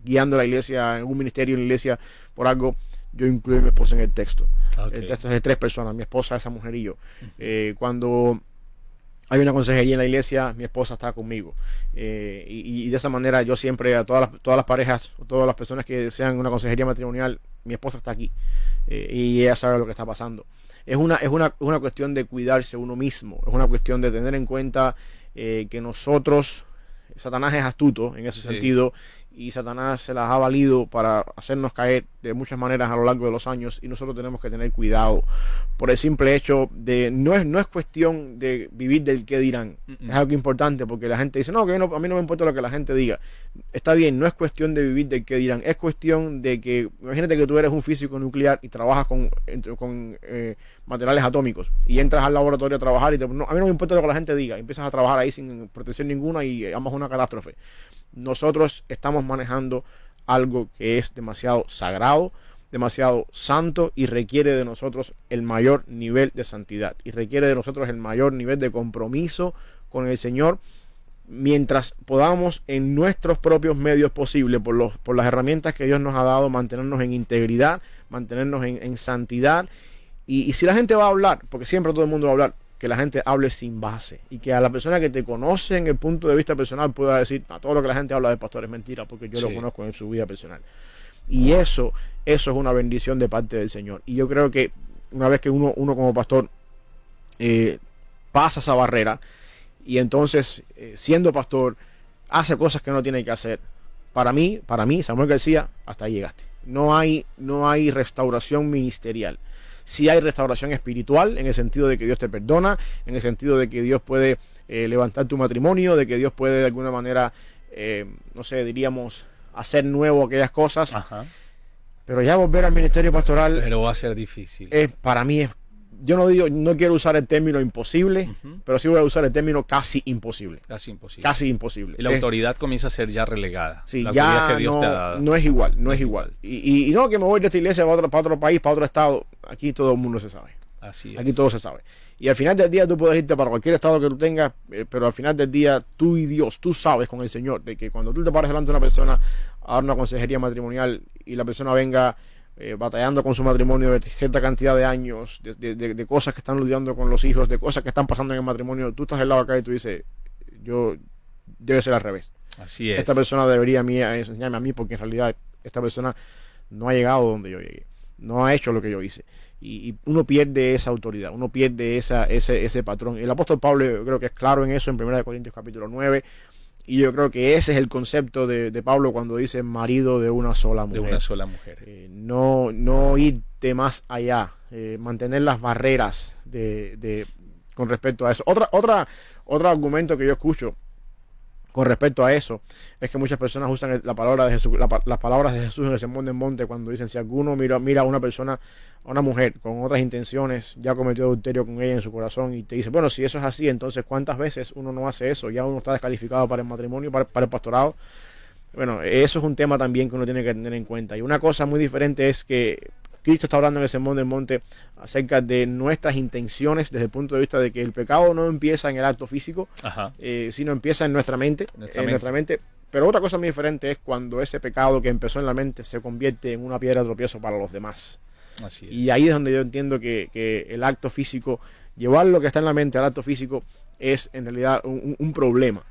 guiando la iglesia, en un ministerio, en la iglesia, por algo, yo incluyo a mi esposa en el texto. Okay. El texto es de 3 personas, mi esposa, esa mujer y yo. Cuando hay una consejería en la iglesia, mi esposa está conmigo. Y de esa manera yo siempre a todas las parejas, o todas las personas que desean una consejería matrimonial, mi esposa está aquí. Y ella sabe lo que está pasando. Es una cuestión de cuidarse uno mismo. Es una cuestión de tener en cuenta que nosotros, Satanás es astuto en ese sentido, y Satanás se las ha valido para hacernos caer de muchas maneras a lo largo de los años, y nosotros tenemos que tener cuidado por el simple hecho de no es cuestión de vivir del qué dirán. Es algo importante, porque la gente dice, no, que a mí no me importa lo que la gente diga. Está bien, no es cuestión de vivir del qué dirán, es cuestión de que, imagínate que tú eres un físico nuclear y trabajas con materiales atómicos, y entras al laboratorio a trabajar y a mí no me importa lo que la gente diga, y empiezas a trabajar ahí sin protección ninguna y amas una catástrofe. Nosotros estamos manejando algo que es demasiado sagrado, demasiado santo, y requiere de nosotros el mayor nivel de santidad, y requiere de nosotros el mayor nivel de compromiso con el Señor, mientras podamos en nuestros propios medios posibles, por las herramientas que Dios nos ha dado, mantenernos en integridad, mantenernos en santidad. Y si la gente va a hablar, porque siempre todo el mundo va a hablar, que la gente hable sin base, y que a la persona que te conoce en el punto de vista personal pueda decir, todo lo que la gente habla de pastor es mentira, porque yo lo conozco en su vida personal. Y eso es una bendición de parte del Señor. Y yo creo que una vez que uno como pastor pasa esa barrera, y entonces siendo pastor hace cosas que no tiene que hacer, para mí, Samuel García, hasta ahí llegaste. No hay restauración ministerial. Sí hay restauración espiritual, en el sentido de que Dios te perdona, en el sentido de que Dios puede levantar tu matrimonio, de que Dios puede de alguna manera, no sé, diríamos, hacer nuevo aquellas cosas. Ajá. Pero ya volver al ministerio pastoral,
pero va a ser difícil.
Para mí yo no quiero usar el término imposible, pero sí voy a usar el término casi imposible. Casi imposible.
Y la autoridad comienza a ser ya relegada.
Sí, la ya que Dios te ha dado. No es igual. Y no que me voy de esta iglesia para otro país, para otro estado. Aquí todo el mundo se sabe.
Así es.
Aquí todo se sabe. Y al final del día tú puedes irte para cualquier estado que tú tengas, pero al final del día tú y Dios, tú sabes con el Señor de que cuando tú te pares delante de una persona a dar una consejería matrimonial y la persona venga batallando con su matrimonio de cierta cantidad de años, de cosas que están lidiando con los hijos, de cosas que están pasando en el matrimonio, tú estás del lado acá y tú dices, debe ser al revés.
Así es.
Esta persona debería enseñarme a mí, porque en realidad esta persona no ha llegado donde yo llegué, no ha hecho lo que yo hice. Y uno pierde esa autoridad, uno pierde ese patrón. El apóstol Pablo, yo creo que es claro en eso en 1 Corintios capítulo 9. Y yo creo que ese es el concepto de Pablo cuando dice marido de una sola mujer.
De una sola mujer.
No irte más allá, mantener las barreras con respecto a eso. Otro argumento que yo escucho con respecto a eso es que muchas personas usan la palabra de Jesús, las palabras de Jesús en el Sermón del Monte cuando dicen, si alguno mira a una persona, a una mujer con otras intenciones, ya cometió adulterio con ella en su corazón, y te dice, bueno, si eso es así, entonces ¿cuántas veces uno no hace eso? Ya uno está descalificado para el matrimonio, para el pastorado. Bueno, eso es un tema también que uno tiene que tener en cuenta. Y una cosa muy diferente es que Cristo está hablando en el Sermón del Monte acerca de nuestras intenciones desde el punto de vista de que el pecado no empieza en el acto físico, sino empieza en nuestra mente. Nuestra mente. Pero otra cosa muy diferente es cuando ese pecado que empezó en la mente se convierte en una piedra de tropiezo para los demás.
Así es.
Y ahí es donde yo entiendo que el acto físico, llevar lo que está en la mente al acto físico, es en realidad un problema.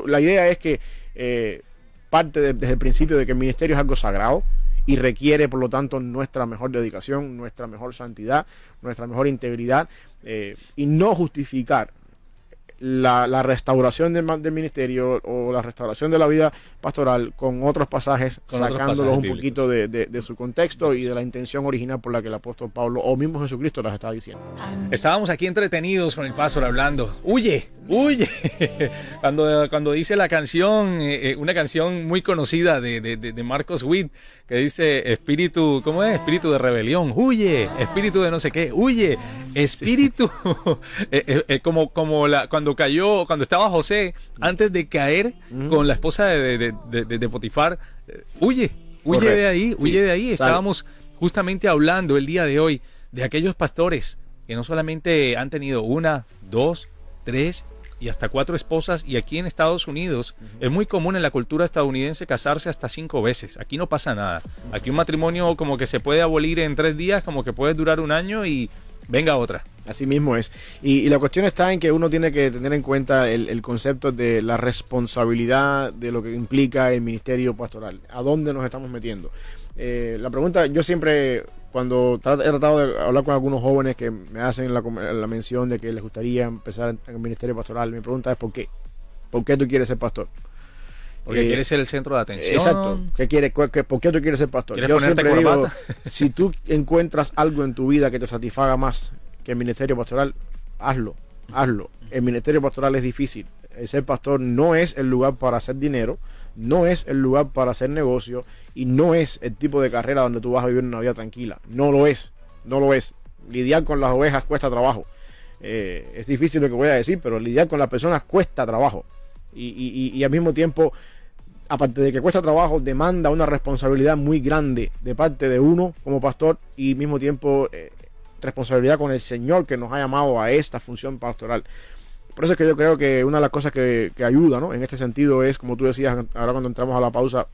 La idea es que parte desde el principio de que el ministerio es algo sagrado y requiere, por lo tanto, nuestra mejor dedicación, nuestra mejor santidad, nuestra mejor integridad, y no justificar la restauración del ministerio o la restauración de la vida pastoral con otros pasajes, sacándolos un poquito de su contexto y de la intención original por la que el apóstol Pablo o mismo Jesucristo las está diciendo.
Estábamos aquí entretenidos con el pastor hablando. ¡Huye! ¡Huye! Cuando dice la canción, una canción muy conocida de Marcos Witt, que dice espíritu, ¿cómo es? Espíritu de rebelión, huye, espíritu de no sé qué, huye, espíritu, cuando estaba José, antes de caer con la esposa de Potifar, huye
Correcto.
de ahí, huye de ahí.
Sale.
Estábamos justamente hablando el día de hoy de aquellos pastores que no solamente han tenido 1, 2, 3 y hasta 4 esposas, y aquí en Estados Unidos es muy común en la cultura estadounidense casarse hasta 5 veces. Aquí no pasa nada. Aquí un matrimonio como que se puede abolir en 3 días, como que puede durar 1 año y venga otra.
Así mismo es. Y la cuestión está en que uno tiene que tener en cuenta el concepto de la responsabilidad de lo que implica el ministerio pastoral. ¿A dónde nos estamos metiendo? La pregunta, yo siempre, cuando he tratado de hablar con algunos jóvenes que me hacen la mención de que les gustaría empezar en el ministerio pastoral, mi pregunta es ¿por qué? ¿Por qué tú quieres ser pastor?
Porque quieres ser el centro de atención.
Exacto. ¿Por qué tú quieres ser pastor?
¿Quieres
Yo
ponerte
siempre digo,
corbata?
si tú encuentras algo en tu vida que te satisfaga más que el ministerio pastoral, hazlo. El ministerio pastoral es difícil. El ser pastor no es el lugar para hacer dinero, no es el lugar para hacer negocio, y no es el tipo de carrera donde tú vas a vivir una vida tranquila. No lo es. Lidiar con las ovejas cuesta trabajo. Es difícil lo que voy a decir, pero lidiar con las personas cuesta trabajo. Y al mismo tiempo, aparte de que cuesta trabajo, demanda una responsabilidad muy grande de parte de uno como pastor, y al mismo tiempo responsabilidad con el Señor que nos ha llamado a esta función pastoral. Por eso es que yo creo que una de las cosas que ayuda, ¿no?, en este sentido es, como tú decías ahora cuando entramos a la pausa,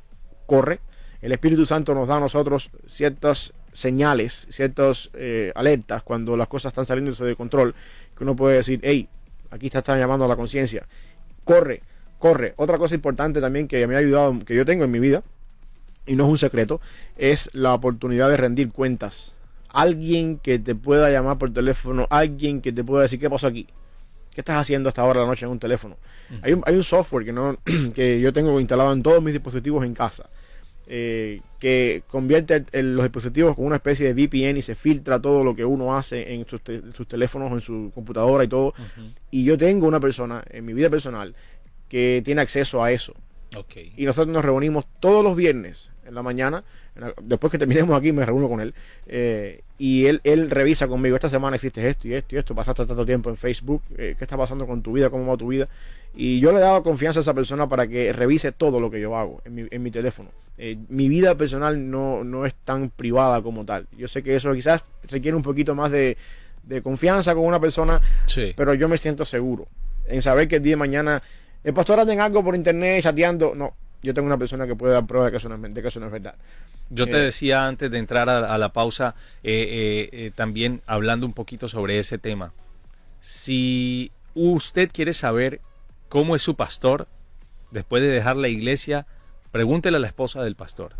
corre. El Espíritu Santo nos da a nosotros ciertas señales, ciertas alertas cuando las cosas están saliéndose de control, que uno puede decir, hey, aquí están llamando a la conciencia. Corre. Otra cosa importante también que me ha ayudado, que yo tengo en mi vida, y no es un secreto, es la oportunidad de rendir cuentas. Alguien que te pueda llamar por teléfono, alguien que te pueda decir, ¿qué pasó aquí? ¿Qué estás haciendo hasta ahora de la noche en un teléfono? Hay un software que yo tengo instalado en todos mis dispositivos en casa, que convierte los dispositivos con una especie de VPN y se filtra todo lo que uno hace en sus teléfonos, en su computadora y todo. Y yo tengo una persona en mi vida personal que tiene acceso a eso.
Okay.
Y nosotros nos reunimos todos los viernes en la mañana. Después que terminemos aquí me reúno con él, y él revisa conmigo, esta semana hiciste esto y esto y esto, pasaste tanto tiempo en Facebook, ¿qué está pasando con tu vida? ¿Cómo va tu vida? Y yo le he dado confianza a esa persona para que revise todo lo que yo hago en mi teléfono. Mi vida personal no es tan privada como tal. Yo sé que eso quizás requiere un poquito más de confianza con una persona,
sí,
pero yo me siento seguro en saber que el día de mañana el pastor anda en algo por internet chateando. No, yo tengo una persona que puede dar prueba de que eso no es verdad.
Yo te decía antes de entrar a la pausa, también hablando un poquito sobre ese tema. Si usted quiere saber cómo es su pastor, después de dejar la iglesia, pregúntele a la esposa del pastor.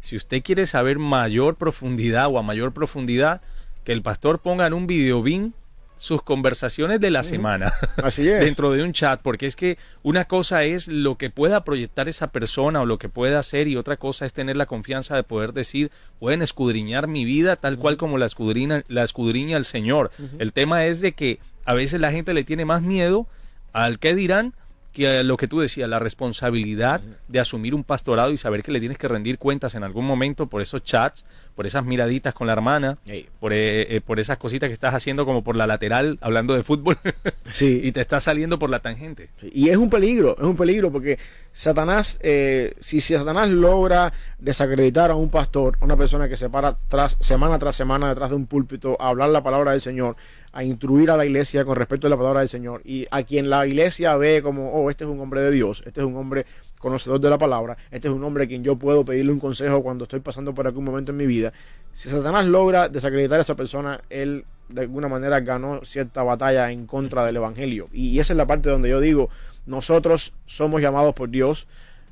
Si usted quiere saber mayor profundidad o a mayor profundidad, que el pastor ponga en un videobin sus conversaciones de la semana.
Así es.
Dentro de un chat, porque es que una cosa es lo que pueda proyectar esa persona o lo que pueda hacer, y otra cosa es tener la confianza de poder decir, pueden escudriñar mi vida tal cual como la escudriña el Señor. El tema es de que a veces la gente le tiene más miedo al qué dirán que a lo que tú decías, la responsabilidad de asumir un pastorado y saber que le tienes que rendir cuentas en algún momento por esos chats, por esas miraditas con la hermana, por esas cositas que estás haciendo como por la lateral, hablando de fútbol,
sí.
Y te estás saliendo por la tangente.
Sí. Y es un peligro porque Satanás, si Satanás logra desacreditar a un pastor, a una persona que se para semana tras semana detrás de un púlpito a hablar la palabra del Señor, a instruir a la iglesia con respecto a la palabra del Señor, y a quien la iglesia ve como, oh, este es un hombre de Dios, este es un hombre conocedor de la palabra, este es un hombre a quien yo puedo pedirle un consejo cuando estoy pasando por algún momento en mi vida. Si Satanás logra desacreditar a esa persona, él de alguna manera ganó cierta batalla en contra del evangelio. Y esa es la parte donde yo digo, nosotros somos llamados por Dios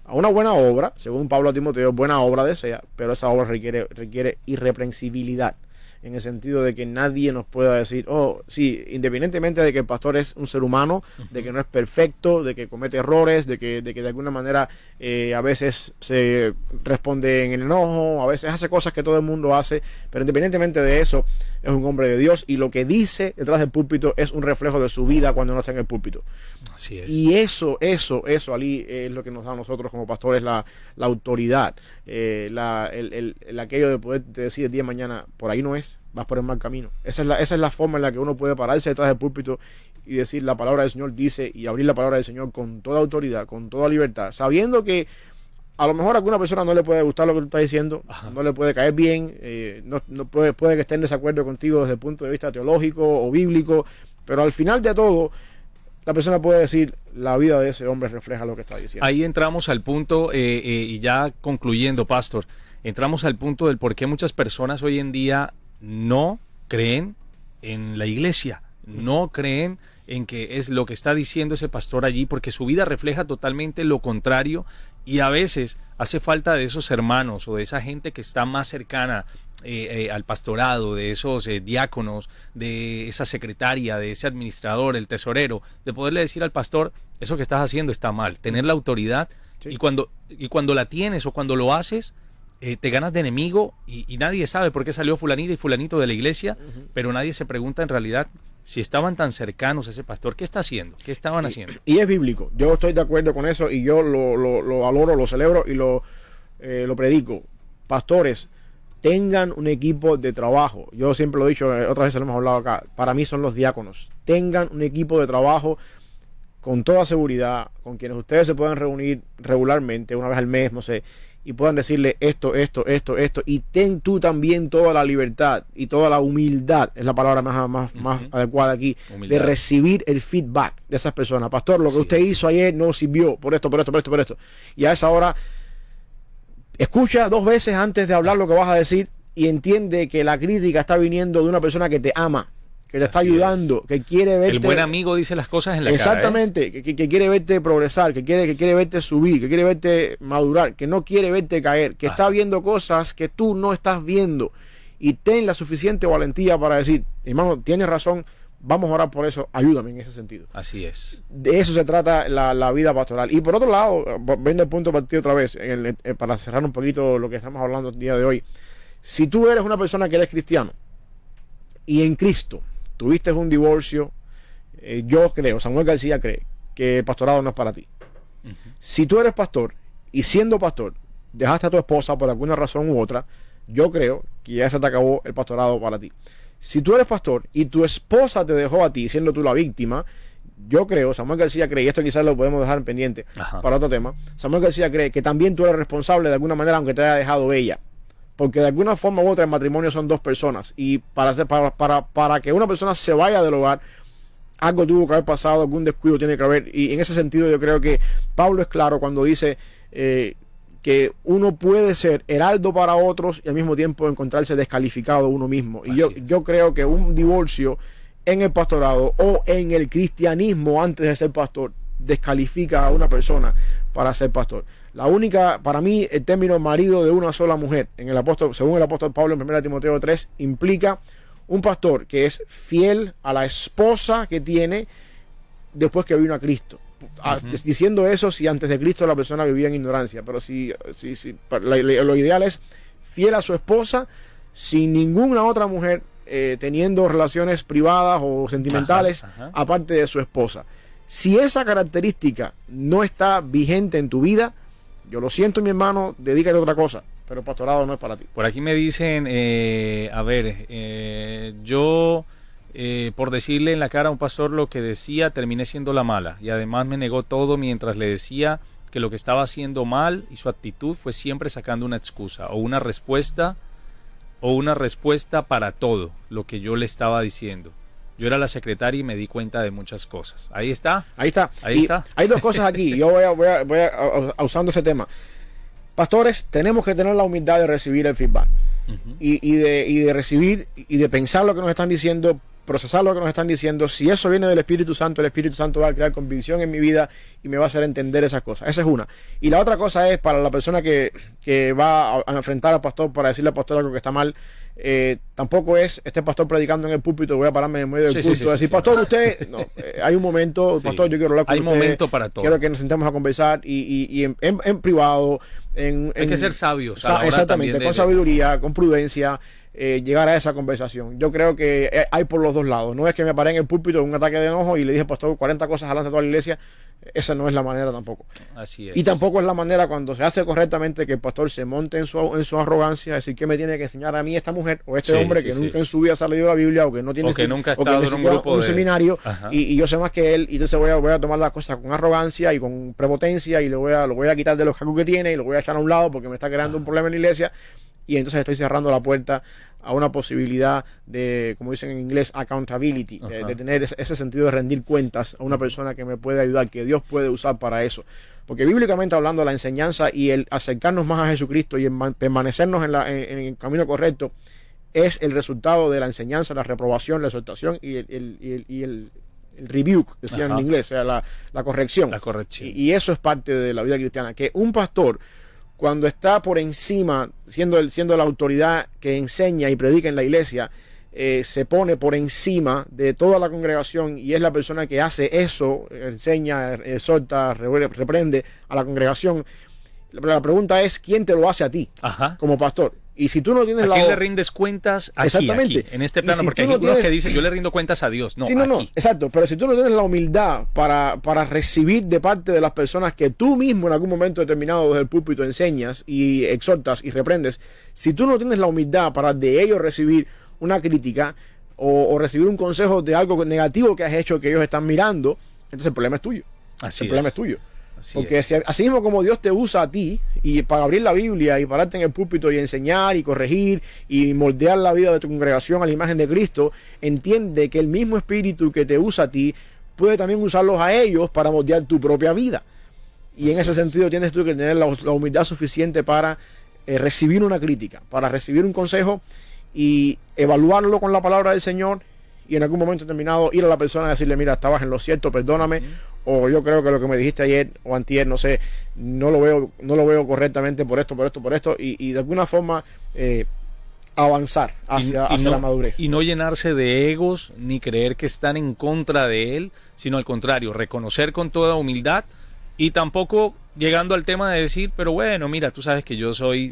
a una buena obra, según Pablo a Timoteo, buena obra desea, pero esa obra requiere irreprensibilidad, en el sentido de que nadie nos pueda decir, oh, sí, independientemente de que el pastor es un ser humano, de que no es perfecto, de que comete errores, de que de alguna manera a veces se responde en el enojo, a veces hace cosas que todo el mundo hace, pero independientemente de eso, es un hombre de Dios, y lo que dice detrás del púlpito es un reflejo de su vida cuando no está en el púlpito.
Así es.
Y eso, Ali, es lo que nos da a nosotros como pastores la autoridad, el aquello de poder decir el día de mañana, por ahí no es, vas por el mal camino. Esa es la forma en la que uno puede pararse detrás del púlpito y decir, la palabra del Señor dice, y abrir la palabra del Señor con toda autoridad, con toda libertad, sabiendo que a lo mejor a alguna persona no le puede gustar lo que tú estás diciendo, no le puede caer bien, puede que esté en desacuerdo contigo desde el punto de vista teológico o bíblico, pero al final de todo, la persona puede decir, la vida de ese hombre refleja lo que está diciendo.
Ahí entramos al punto, y ya concluyendo, pastor, entramos al punto del por qué muchas personas hoy en día no creen en la iglesia, no creen en que es lo que está diciendo ese pastor allí, porque su vida refleja totalmente lo contrario, y a veces hace falta de esos hermanos o de esa gente que está más cercana al pastorado, de esos diáconos, de esa secretaria, de ese administrador, el tesorero, de poderle decir al pastor, eso que estás haciendo está mal, tener la autoridad, sí. y cuando la tienes o cuando lo haces, te ganas de enemigo, y nadie sabe por qué salió fulanita y fulanito de la iglesia, pero nadie se pregunta en realidad si estaban tan cercanos a ese pastor, ¿qué está haciendo? ¿Qué estaban haciendo?
Y es bíblico, yo estoy de acuerdo con eso, y yo lo valoro, lo celebro y lo predico. Pastores, tengan un equipo de trabajo. Yo siempre lo he dicho, otras veces lo hemos hablado acá, para mí son los diáconos. Tengan un equipo de trabajo con toda seguridad, con quienes ustedes se puedan reunir regularmente, una vez al mes, no sé, y puedan decirle esto, y ten tú también toda la libertad y toda la humildad, es la palabra más adecuada aquí, humildad, de recibir el feedback de esas personas. Pastor, lo que usted hizo ayer no sirvió, por esto. Y a esa hora, escucha 2 veces antes de hablar lo que vas a decir, y entiende que la crítica está viniendo de una persona que te ama, que te está ayudando, que quiere verte.
El buen amigo dice las cosas en la cara.
Exactamente, que quiere verte progresar, que quiere verte subir, que quiere verte madurar, que no quiere verte caer, que está viendo cosas que tú no estás viendo. Y ten la suficiente valentía para decir, hermano, tienes razón, vamos a orar por eso, ayúdame en ese sentido.
Así es.
De eso se trata la vida pastoral. Y por otro lado, viendo el punto partido otra vez, para cerrar un poquito lo que estamos hablando el día de hoy, si tú eres una persona que eres cristiano y en Cristo tuviste un divorcio, yo creo, Samuel García cree que el pastorado no es para ti. Si tú eres pastor y siendo pastor dejaste a tu esposa por alguna razón u otra, yo creo que ya se te acabó el pastorado para ti. Si tú eres pastor y tu esposa te dejó a ti siendo tú la víctima, yo creo, Samuel García cree, y esto quizás lo podemos dejar en pendiente para otro tema, Samuel García cree que también tú eres responsable de alguna manera aunque te haya dejado ella. Porque de alguna forma u otra el matrimonio son 2 personas, y para que una persona se vaya del hogar algo tuvo que haber pasado, algún descuido tiene que haber, y en ese sentido yo creo que Pablo es claro cuando dice que uno puede ser heraldo para otros y al mismo tiempo encontrarse descalificado uno mismo. Y yo creo que un divorcio en el pastorado o en el cristianismo antes de ser pastor descalifica a una persona para ser pastor. La única, para mí, el término marido de una sola mujer, en el apóstol, según el apóstol Pablo en 1 Timoteo 3, implica un pastor que es fiel a la esposa que tiene después que vino a Cristo. Diciendo eso, si antes de Cristo la persona vivía en ignorancia, pero si lo ideal es fiel a su esposa sin ninguna otra mujer teniendo relaciones privadas o sentimentales aparte de su esposa. Si esa característica no está vigente en tu vida, yo lo siento, mi hermano, dedícate a otra cosa, pero el pastorado no es para ti.
Por aquí me dicen, yo por decirle en la cara a un pastor lo que decía, terminé siendo la mala, y además me negó todo mientras le decía que lo que estaba haciendo mal, y su actitud fue siempre sacando una excusa o una respuesta para todo lo que yo le estaba diciendo. Yo era la secretaria y me di cuenta de muchas cosas. Ahí está.
Hay dos cosas aquí. Yo voy a usando ese tema. Pastores, tenemos que tener la humildad de recibir el feedback. Y de recibir y de pensar lo que nos están diciendo, procesar lo que nos están diciendo. Si eso viene del Espíritu Santo, el Espíritu Santo va a crear convicción en mi vida y me va a hacer entender esas cosas. Esa es una. Y la otra cosa es para la persona que va a enfrentar al pastor para decirle al pastor algo que está mal. Tampoco es este pastor predicando en el púlpito, voy a pararme en medio del culto y decir, pastor, usted, no, hay un momento, pastor, yo quiero hablar con
hay
usted,
momento para todo.
Quiero que nos sentemos a conversar y en privado,
hay que ser sabios,
exactamente, con sabiduría, con prudencia, llegar a esa conversación. Yo creo que hay por los dos lados. No es que me paré en el púlpito en un ataque de enojo y le dije, pastor, 40 cosas adelante a toda la iglesia. Esa no es la manera tampoco.
Así es.
Y tampoco es la manera cuando se hace correctamente que el pastor se monte en su arrogancia, decir que me tiene que enseñar a mí esta mujer o este hombre que nunca en su vida se ha leído la Biblia o que no tiene
nunca ha estado en un grupo
un seminario y yo sé más que él, y entonces voy a tomar las cosas con arrogancia y con prepotencia y lo voy a quitar de los cargos que tiene y lo voy a echar a un lado porque me está creando un problema en la iglesia, y entonces estoy cerrando la puerta a una posibilidad de, como dicen en inglés, accountability, de tener ese sentido de rendir cuentas a una persona que me puede ayudar, que Dios puede usar para eso. Porque bíblicamente hablando, la enseñanza y el acercarnos más a Jesucristo y permanecernos en el camino correcto es el resultado de la enseñanza, la reprobación, la exhortación y el rebuke, decían en inglés, o sea, la corrección.
La corrección.
Y eso es parte de la vida cristiana, que un pastor, cuando está por encima, siendo la autoridad que enseña y predica en la iglesia, se pone por encima de toda la congregación y es la persona que hace eso, enseña, exhorta, reprende a la congregación. La pregunta es, ¿quién te lo hace a ti como pastor? Y si tú no tienes
¿a quién le rindes cuentas aquí, en este plano? Porque hay unos que dicen, yo le rindo cuentas a Dios. No,
exacto. Pero si tú no tienes la humildad para recibir de parte de las personas que tú mismo en algún momento determinado desde el púlpito enseñas y exhortas y reprendes, si tú no tienes la humildad para de ellos recibir una crítica o recibir un consejo de algo negativo que has hecho que ellos están mirando, entonces el problema es tuyo. El problema es tuyo. Porque así mismo como Dios te usa a ti y para abrir la Biblia y pararte en el púlpito y enseñar y corregir y moldear la vida de tu congregación a la imagen de Cristo, entiende que el mismo espíritu que te usa a ti puede también usarlos a ellos para moldear tu propia vida. Y en ese sentido tienes tú que tener la humildad suficiente para recibir una crítica, para recibir un consejo y evaluarlo con la palabra del Señor, y en algún momento determinado ir a la persona y decirle, mira, estabas en lo cierto, perdóname, o yo creo que lo que me dijiste ayer o antier, no sé, no lo veo correctamente por esto, y de alguna forma avanzar hacia la madurez.
Y no llenarse de egos, ni creer que están en contra de él, sino al contrario, reconocer con toda humildad, y tampoco llegando al tema de decir, pero bueno, mira, tú sabes que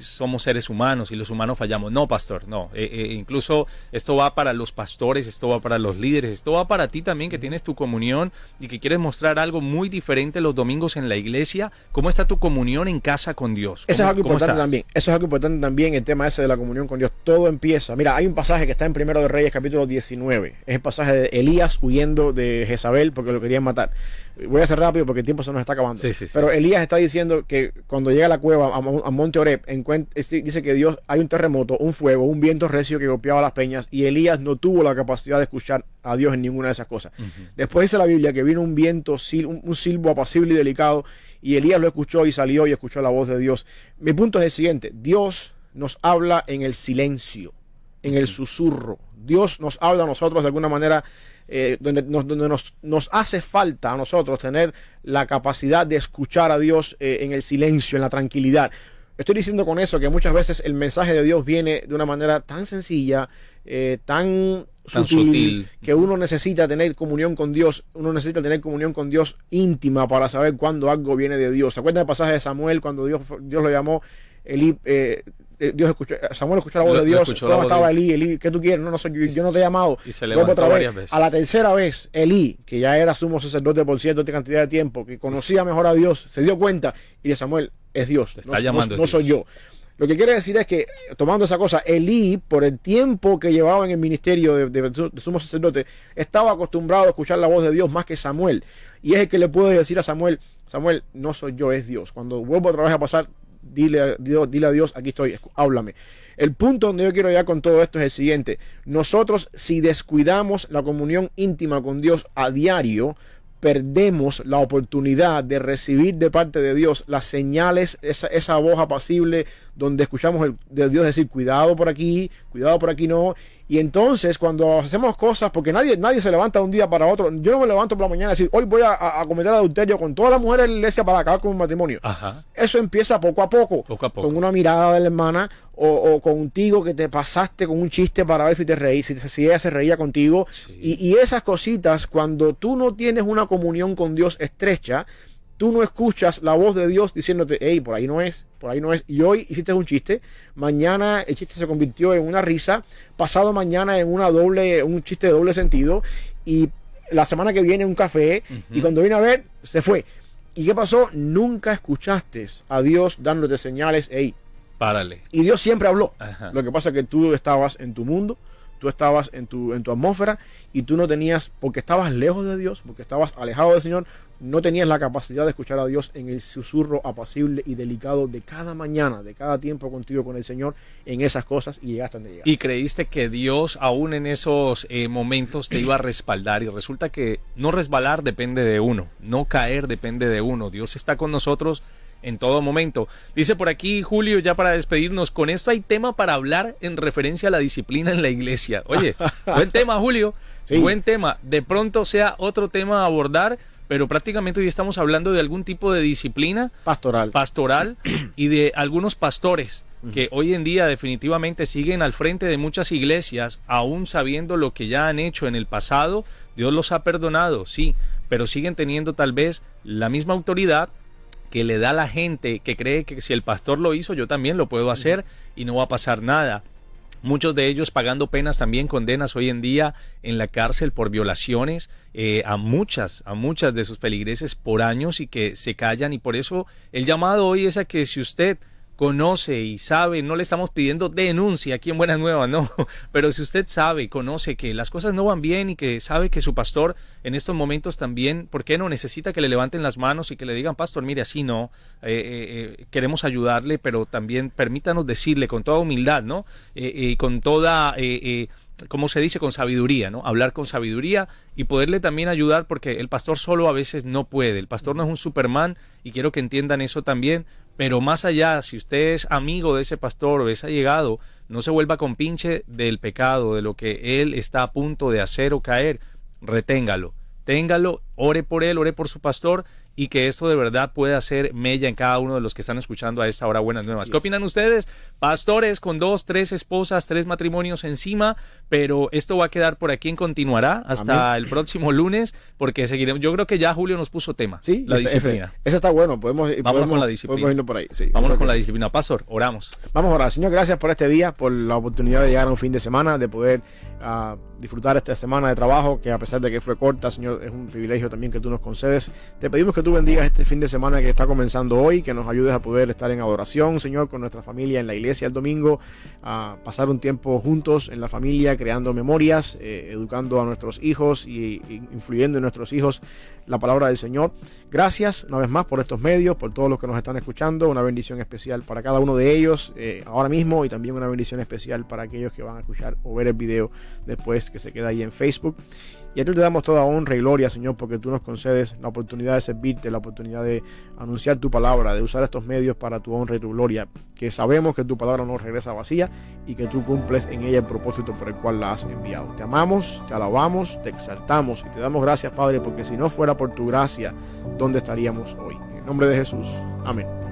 somos seres humanos y los humanos fallamos. No, pastor, no. Incluso esto va para los pastores, esto va para los líderes, esto va para ti también que tienes tu comunión y que quieres mostrar algo muy diferente los domingos en la iglesia. ¿Cómo está tu comunión en casa con Dios?
Eso es algo importante también. Eso es algo importante también, el tema ese de la comunión con Dios. Todo empieza. Mira, hay un pasaje que está en Primero de Reyes, capítulo 19. Es el pasaje de Elías huyendo de Jezabel porque lo querían matar. Voy a hacer rápido porque el tiempo se nos está acabando.
Sí.
Pero Elías está está diciendo que cuando llega a la cueva, a Monte Oreb, dice que Dios, hay un terremoto, un fuego, un viento recio que golpeaba las peñas, y Elías no tuvo la capacidad de escuchar a Dios en ninguna de esas cosas. Después dice la Biblia que vino un viento, un silbo apacible y delicado, y Elías lo escuchó y salió y escuchó la voz de Dios. Mi punto es el siguiente: Dios nos habla en el silencio, en el susurro. Dios nos habla a nosotros de alguna manera, donde nos hace falta a nosotros tener la capacidad de escuchar a Dios en el silencio, en la tranquilidad. Estoy diciendo con eso que muchas veces el mensaje de Dios viene de una manera tan sencilla, tan sutil, que uno necesita tener comunión con Dios. Uno necesita tener comunión con Dios íntima para saber cuándo algo viene de Dios. ¿Se acuerdan del pasaje de Samuel cuando Dios lo llamó? Samuel escuchó la voz de Dios. Solo estaba Elí, ¿qué tú quieres? No soy yo, no te he llamado.
Y se levantó
otra
varias
vez.
veces.
A la tercera vez, Elí, que ya era sumo sacerdote por cierta cantidad de tiempo, que conocía mejor a Dios, se dio cuenta y de Samuel, es Dios, no soy yo. Lo que quiere decir es que, tomando esa cosa, Elí, por el tiempo que llevaba en el ministerio de sumo sacerdote, estaba acostumbrado a escuchar la voz de Dios más que Samuel. Y es el que le puede decir a Samuel, no soy yo, es Dios. Cuando vuelvo otra vez a pasar, dile a Dios, aquí estoy, háblame. El punto donde yo quiero llegar con todo esto es el siguiente: nosotros, si descuidamos la comunión íntima con Dios a diario, perdemos la oportunidad de recibir de parte de Dios las señales, esa voz apacible donde escuchamos de Dios decir cuidado por aquí no. Y entonces cuando hacemos cosas, porque nadie se levanta de un día para otro. Yo no me levanto por la mañana y decir hoy voy a cometer adulterio con todas las mujeres de la iglesia para acabar con un matrimonio.
Ajá.
Eso empieza poco a poco, con una mirada de la hermana o contigo, que te pasaste con un chiste para ver si te reí, si ella se reía contigo. Sí. Y esas cositas, cuando tú no tienes una comunión con Dios estrecha, tú no escuchas la voz de Dios diciéndote, hey, por ahí no es. Y hoy hiciste un chiste, mañana el chiste se convirtió en una risa, pasado mañana en un chiste de doble sentido, y la semana que viene un café, y cuando viene a ver, se fue. ¿Y qué pasó? Nunca escuchaste a Dios dándote señales, hey,
párale.
Y Dios siempre habló.
Ajá.
Lo que pasa es que tú estabas en tu mundo, tú estabas en tu atmósfera, y tú no tenías, porque estabas lejos de Dios, porque estabas alejado del Señor, no tenías la capacidad de escuchar a Dios en el susurro apacible y delicado de cada mañana, de cada tiempo contigo con el Señor, en esas cosas, y llegaste donde llegaste.
Y creíste que Dios aún en esos momentos te iba a respaldar, y resulta que no resbalar depende de uno, no caer depende de uno. Dios está con nosotros en todo momento. Dice por aquí Julio, ya para despedirnos, con esto hay tema para hablar en referencia a la disciplina en la iglesia. Oye, buen tema, Julio, sí. Buen tema. De pronto sea otro tema a abordar, pero prácticamente hoy estamos hablando de algún tipo de disciplina pastoral y de algunos pastores que hoy en día definitivamente siguen al frente de muchas iglesias, aún sabiendo lo que ya han hecho en el pasado. Dios los ha perdonado, sí, pero siguen teniendo tal vez la misma autoridad que le da a la gente, que cree que si el pastor lo hizo, yo también lo puedo hacer y no va a pasar nada. Muchos de ellos pagando penas, también condenas hoy en día en la cárcel por violaciones, a muchas de sus feligreses por años, y que se callan. Y por eso el llamado hoy es a que, si usted conoce y sabe, no le estamos pidiendo denuncia aquí en Buenas Nuevas, no, pero si usted sabe, conoce que las cosas no van bien y que sabe que su pastor en estos momentos también, ¿por qué no necesita que le levanten las manos y que le digan, pastor, mire, así no, queremos ayudarle, pero también permítanos decirle con toda humildad, ¿no? Con toda, ¿cómo se dice? Con sabiduría, ¿no? Hablar con sabiduría y poderle también ayudar, porque el pastor solo a veces no puede, el pastor no es un Superman, y quiero que entiendan eso también. Pero más allá, si usted es amigo de ese pastor o es allegado, no se vuelva compinche del pecado, de lo que él está a punto de hacer o caer. Reténgalo, ore por él, ore por su pastor, y que esto de verdad pueda hacer mella en cada uno de los que están escuchando a esta hora Buenas Nuevas. ¿Qué opinan ustedes? Pastores con 2, 3 esposas, 3 matrimonios encima, pero esto va a quedar por aquí, continuará hasta el próximo lunes, porque seguiremos. Yo creo que ya Julio nos puso tema,
sí,
la disciplina.
Ese está bueno,
vámonos con la disciplina.
Podemos irnos por ahí. Sí,
vámonos con la disciplina. Pastor, oramos.
Vamos a orar. Señor, gracias por este día, por la oportunidad de llegar a un fin de semana, de poder disfrutar esta semana de trabajo, que a pesar de que fue corta, Señor, es un privilegio también que tú nos concedes. Te pedimos que tú bendigas este fin de semana que está comenzando hoy, que nos ayudes a poder estar en adoración, Señor, con nuestra familia en la iglesia el domingo, a pasar un tiempo juntos en la familia, creando memorias, educando a nuestros hijos y influyendo en nuestros hijos la palabra del Señor. Gracias una vez más por estos medios, por todos los que nos están escuchando. Una bendición especial para cada uno de ellos ahora mismo, y también una bendición especial para aquellos que van a escuchar o ver el video después, que se queda ahí en Facebook. Y a ti te damos toda honra y gloria, Señor, porque tú nos concedes la oportunidad de servirte, la oportunidad de anunciar tu palabra, de usar estos medios para tu honra y tu gloria, que sabemos que tu palabra no regresa vacía y que tú cumples en ella el propósito por el cual la has enviado. Te amamos, te alabamos, te exaltamos y te damos gracias, Padre, porque si no fuera por tu gracia, ¿dónde estaríamos hoy? En el nombre de Jesús. Amén.